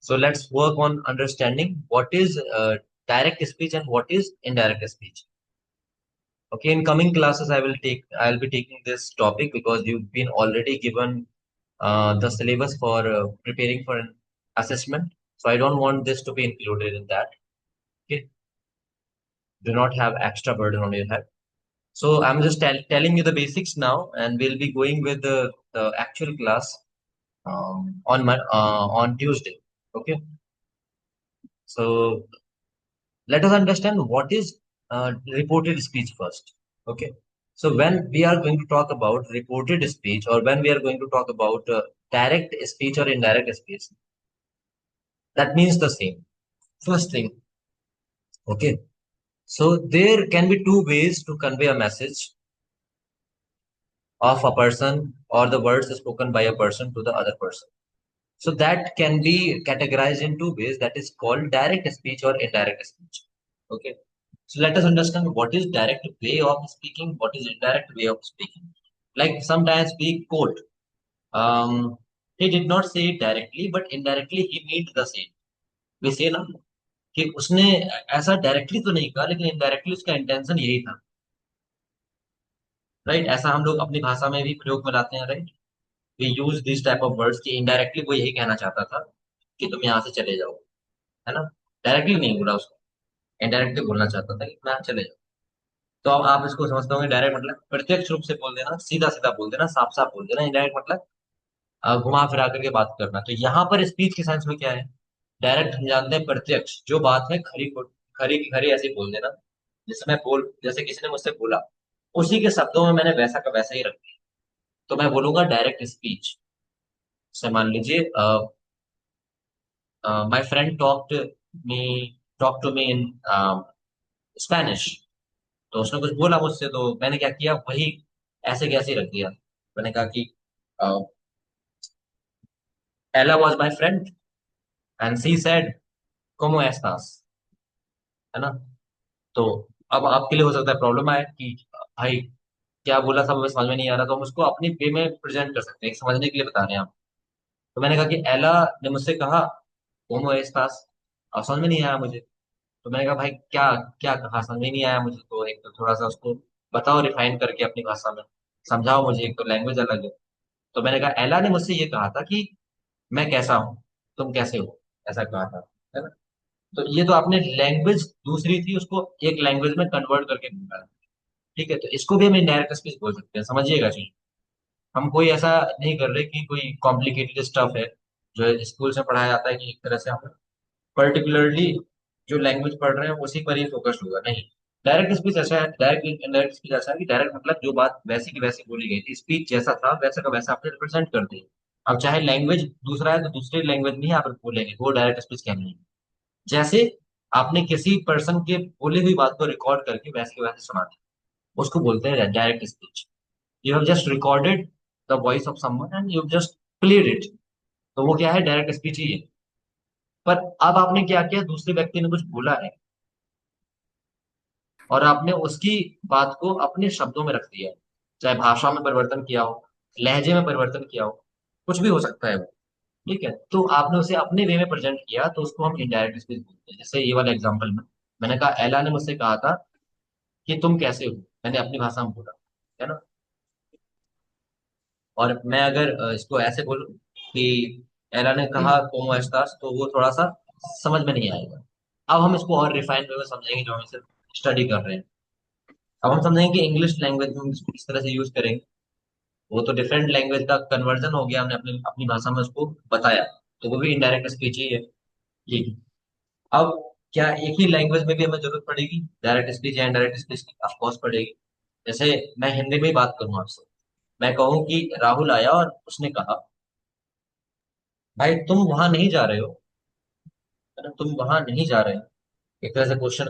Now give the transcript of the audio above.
So let's work on understanding what is direct speech and what is indirect speech. Okay, in coming classes, I'll be taking this topic because you've been already given the syllabus for preparing for an assessment. So I don't want this to be included in that. Okay, do not have extra burden on your head. So I'm just telling you the basics now, and we'll be going with the actual class on Tuesday. Okay, so let us understand what is reported speech first. Okay, so when we are going to talk about reported speech, or when we are going to talk about direct speech or indirect speech, that means the same. First thing, okay. So there can be two ways to convey a message of a person or the words spoken by a person to the other person. So that can be categorized in two ways. That is called direct speech or indirect speech. Okay. So let us understand what is direct way of speaking, what is indirect way of speaking. Like sometimes we quote, he did not say it directly, but indirectly he meant the same. We say ना कि उसने ऐसा directly तो नहीं कहा लेकिन indirectly उसका intention यही था, राइट? ऐसा हम लोग अपनी भाषा में भी प्रयोग में लाते हैं, right? We use this type of words कि इनडायरेक्टली वो यही कहना चाहता था कि तुम यहाँ से चले जाओ, है ना? डायरेक्टली नहीं बोला उसको, इनडायरेक्टली बोलना चाहता था कि तुम यहाँ चले जाओ। तो अब आप इसको समझते होंगे डायरेक्ट मतलब प्रत्यक्ष रूप से बोल देना, सीधा सीधा बोल देना, साफ साफ बोल देना। इनडायरेक्ट मतलब घुमा फिरा करके बात करना। तो यहाँ पर स्पीच के साइंस में क्या है? डायरेक्ट हम जानते हैं प्रत्यक्ष, जो बात है खरी की खरी ऐसे ही बोल देना। जैसे किसी ने मुझसे बोला, उसी के शब्दों में मैंने वैसा का वैसा ही रख दिया, तो मैं बोलूंगा डायरेक्ट स्पीच। से मान लीजिए my friend me talk to me in Spanish. तो उसने कुछ बोला मुझसे, तो मैंने क्या किया, वही ऐसे कैसे रख दिया। मैंने कहा कि Ella was my friend and she said कोमो एस्तास, है ना? तो अब आपके लिए हो सकता है प्रॉब्लम आए कि भाई क्या बोला था, हमें समझ में नहीं आ रहा, तो हम उसको अपनी वे में प्रेजेंट कर सकते हैं, समझने के लिए बता रहे हैं आप। तो मैंने कहा कि एला ने मुझसे कहा कोमो एस्तास, अब समझ में नहीं आया मुझे। तो मैंने कहा भाई क्या क्या कहा, समझ में नहीं आया मुझे, तो एक तो थोड़ा सा उसको बताओ रिफाइन करके अपनी भाषा में, समझाओ मुझे, एक तो लैंग्वेज अलग है। तो मैंने कहा एला ने मुझसे ये कहा था कि मैं कैसा हूँ, तुम कैसे हो, ऐसा कहा था, है ना? तो ये तो आपने लैंग्वेज दूसरी थी, उसको एक लैंग्वेज में कन्वर्ट करके बोला है। ठीक है, तो इसको भी हम इनडायरेक्ट स्पीच बोल सकते हैं, समझिएगा चीज। हम कोई ऐसा नहीं कर रहे कि कोई कॉम्प्लिकेटेड स्टफ है जो स्कूल से पढ़ाया जाता है कि एक तरह से हम पर्टिकुलरली जो लैंग्वेज पढ़ रहे हैं उसी पर ही फोकस होगा, नहीं। डायरेक्ट स्पीच ऐसा है, डायरेक्ट इनडायरेक्ट स्पीच ऐसा है कि डायरेक्ट मतलब जो बात वैसी की वैसी बोली गई थी, स्पीच जैसा था वैसा का वैसा आपने रिप्रेजेंट कर दी। अब चाहे लैंग्वेज दूसरा है तो दूसरी लैंग्वेज में ही आप बोलेंगे, वो डायरेक्ट स्पीच कहलाएगी। जैसे आपने किसी पर्सन के बोली हुई बात को रिकॉर्ड करके वैसे के वैसे सुना दिया, उसको बोलते हैं direct speech. You have just recorded the voice of someone and you just played it, तो वो क्या है, डायरेक्ट स्पीच ही है। पर अब आपने क्या किया, दूसरे व्यक्ति ने कुछ बोला है और आपने उसकी बात को अपने शब्दों में रख दिया है, चाहे भाषा में परिवर्तन किया हो, लहजे में परिवर्तन किया हो, कुछ भी हो सकता है वो। ठीक है, तो आपने उसे अपने वे में प्रेजेंट किया, तो उसको हम इनडायरेक्ट स्पीच बोलते हैं। जैसे ये वाला एग्जांपल में मैंने कहा एला ने मुझसे कहा था कि तुम कैसे हो, मैंने अपनी भाषा में बोला, है ना? और मैं अगर इसको ऐसे बोलूं कि एला ने कहा कोमो एस्तास, तो वो थोड़ा सा समझ में नहीं आएगा। अब हम इसको और रिफाइंड वे में समझेंगे, जो हम इसे स्टडी कर रहे हैं। अब हम समझेंगे कि इंग्लिश लैंग्वेज में हम इसको किस तरह से यूज करेंगे। वो तो डिफरेंट लैंग्वेज का कन्वर्जन हो गया, हमने अपनी अपनी भाषा में उसको बताया, तो वो भी इनडायरेक्ट स्पीच ही है। ठीक है। अब क्या एक ही लैंग्वेज में भी हमें जरूरत पड़ेगी डायरेक्ट स्पीच या इनडायरेक्ट स्पीच की? ऑफ कोर्स पड़ेगी। जैसे मैं हिंदी में ही बात करूं आपसे, मैं कहूं कि राहुल आया और उसने कहा भाई तुम वहां नहीं जा रहे हो, है ना? तुम वहां नहीं जा रहे हो, एक तरह से क्वेश्चन